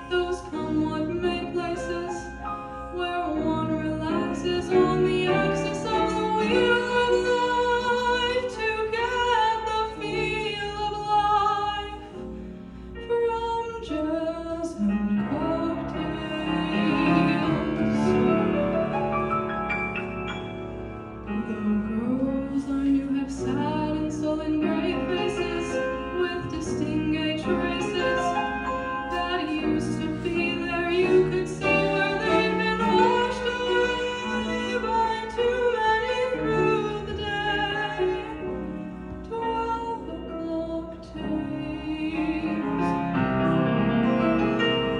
Those come what may places where one relaxes on the axis of the wheel of life to get the feel of life from jazz and cocktails. Though girls I knew have sad and sullen gray faces with distinguished traces that used to be there, you could see where they'd been washed away by too many through the day. 12 o'clock tapes.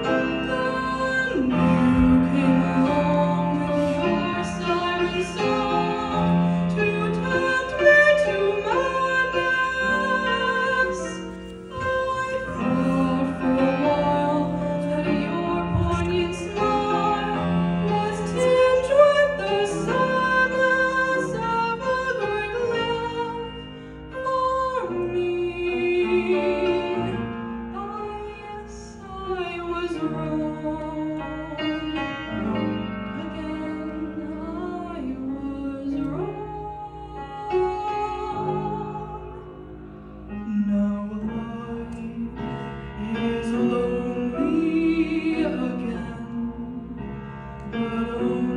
Then you came along with your siren song to tempt me to madness. I thought for a while that your poignant smile was tinged with the sadness of a great love for me. Yes, I was wrong. Again, I was wrong. Now life is lonely again, but only